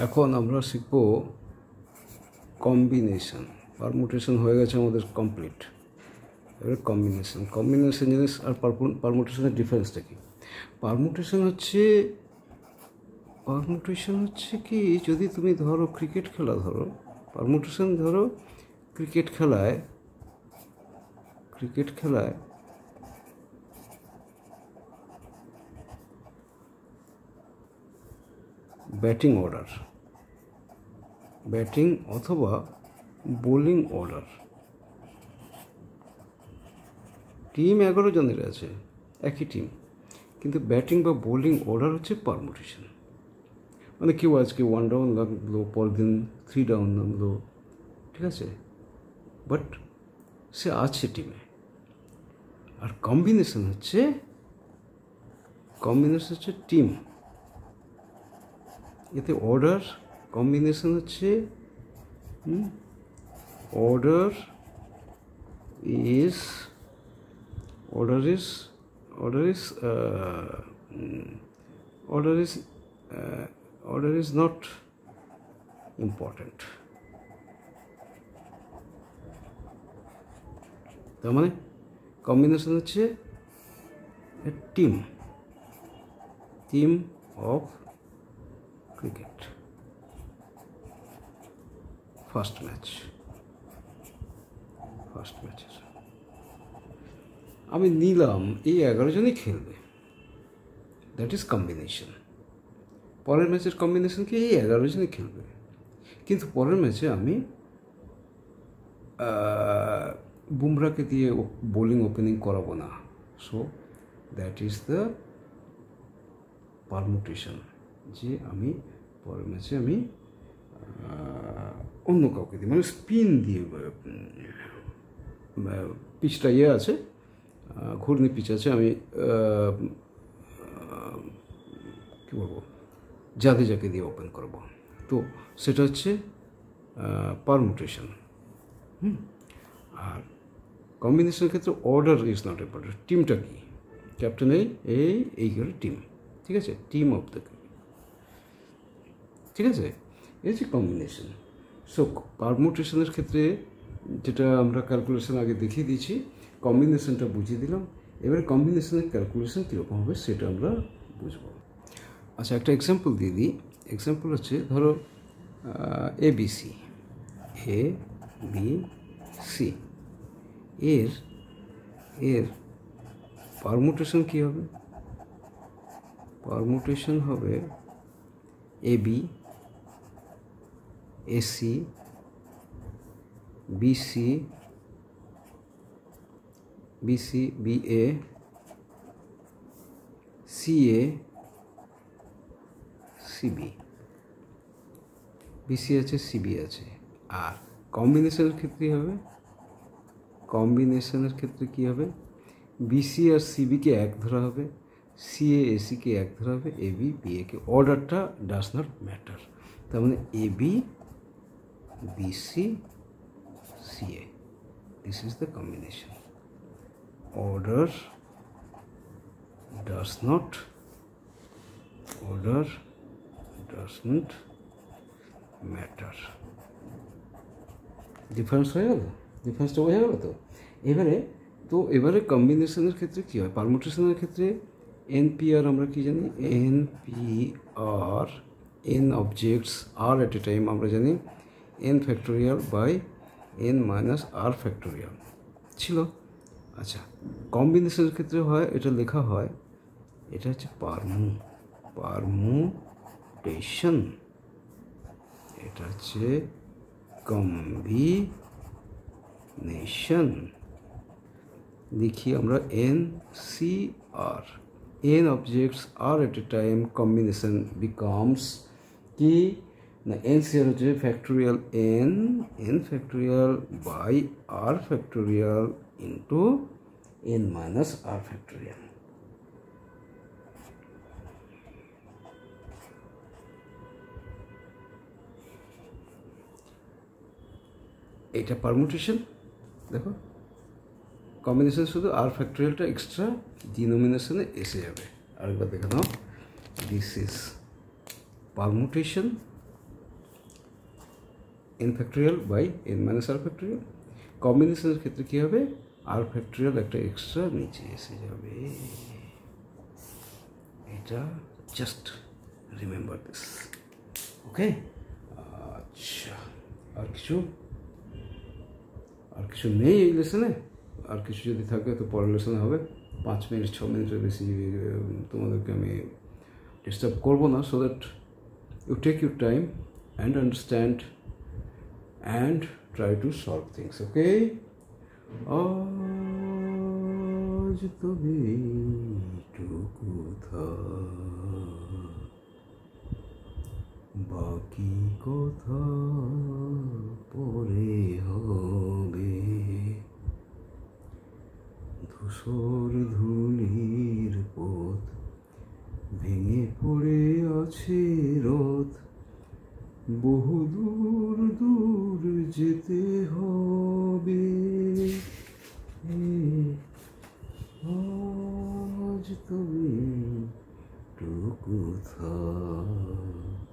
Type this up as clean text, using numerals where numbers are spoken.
এখন আমরা শিখব কম্বিনেশন। পারমুটেশন হয়ে গেছে আমাদের কমপ্লিট। এবারে কম্বিনেশন জিনিস আর পারমুটেশনের ডিফারেন্সটা কি? পারমুটেশন হচ্ছে কি, যদি তুমি ধরো ক্রিকেট খেলা ধরো, পারমুটেশন ধরো ক্রিকেট খেলায় ব্যাটিং অথবা বোলিং অর্ডার, টিম 11 জনের আছে, একই টিম, কিন্তু ব্যাটিং বা বোলিং অর্ডার হচ্ছে পারমুটেশন। মানে কেউ আজকে 1 ডাউন নামলো, পরের দিন 3 ডাউন নামলো, ঠিক আছে, বাট সে আছে টিমে। আর কম্বিনেশন হচ্ছে টিম, এতে অর্ডার, কম্বিনেশন হচ্ছে order is not important. তার মানে কম্বিনেশন হচ্ছে টিম অফ ক্রিকেট। ফার্স্ট ম্যাচের আমি নিলাম এই 11 জনই খেলবে, দ্যাট ইজ কম্বিনেশন। পরের ম্যাচের কম্বিনেশন কি, এই 11 জনই খেলবে, কিন্তু পরের ম্যাচে আমি বুমরাকে দিয়ে বোলিং ওপেনিং করাবো না। So that is the permutation, যে আমি পরের ম্যাচে আমি অন্য কাউকে দিই, মানে স্পিন দিয়ে, পিচটা আছে, ঘূর্ণি পিচ আছে, আমি কী বলবো, জাদেজাকে দিয়ে ওপেন করব। তো সেটা হচ্ছে পারমুটেশন। আর কম্বিনেশনের ক্ষেত্রে অর্ডার ইজ নট ইম্পর্টেন্ট। টিমটা কি, ক্যাপ্টেন এইগুলো টিম, ঠিক আছে, টিম অফ দ্য ক্রিকেট, ঠিক আছে, এই যে কম্বিনেশন। সো পারমুটেশনের ক্ষেত্রে যেটা আমরা ক্যালকুলেশন আগে দেখিয়ে দিয়েছি, কম্বিনেশনটা বুঝিয়ে দিলাম। এবারে কম্বিনেশনের ক্যালকুলেশন কীরকম হবে সেটা আমরা বুঝবো। আচ্ছা, একটা এক্সাম্পল দিয়ে দিই। এক্সাম্পল হচ্ছে ধরো ABC, এর পারমুটেশন কী হবে? পারমুটেশন হবে AB, AC, BC, BA, CA, CB। BC আছে, CB আছে। আর কম্বিনেশনের ক্ষেত্রে কী হবে? BC আর CBকে 1 ধরা হবে, CA ACকে 1 ধরা হবে, AB BAকে। অর্ডারটা ডাজ নট ম্যাটার। তার মানে AB BC CA, this is the combination. Order does not matter. ডিফারেন্সটা বোঝা গেল তো? এবারে কম্বিনেশনের ক্ষেত্রে কী হয়? পারমুটেশনের ক্ষেত্রে NPR আমরা কি জানি? NPR, n objects are at a time, আমরা জানি n factorial by n minus r factorial ছিল। আচ্ছা, কম্বিনেশনের ক্ষেত্রে হয়, এটা লেখা হয়, এটা হচ্ছে পারমুটেশন, এটা হচ্ছে কম্বিনেশন। লিখি আমরা NCR, n objects are at a time, combination becomes কি না, NCR হচ্ছে factorial n factorial by r factorial into n minus r factorial। এটা পারমুটেশন। দেখো, কম্বিনেশন শুধু আর ফ্যাক্টোরিয়ালটা এক্সট্রা ডিনোমিনেশনে এসে যাবে। আরেকবার দেখে নাও, this is permutation n factorial by n minus r factorial. কম্বিনেশনের ক্ষেত্রে কী হবে, আর ফ্যাক্টোরিয়াল একটা এক্সট্রা নিচে এসে যাবে। এটা জাস্ট রিমেম্বার দিস, ওকে। আচ্ছা, আর কিছু নেই এই লেসনে? আর কিছু যদি থাকে তো পরের লেসনে হবে। 5 মিনিট 6 মিনিটের বেশি তোমাদেরকে আমি ডিস্টার্ব করবো না, so that you take your time and understand and try to solve things, okay. আজ তবে টুকু বাকি কথা পরে হবে। ধূসর ধুলির পথ ভেঙে পড়ে আছে রথ, বহু দূর দূর যেতে হবে। আজ তবে টুকু থাক।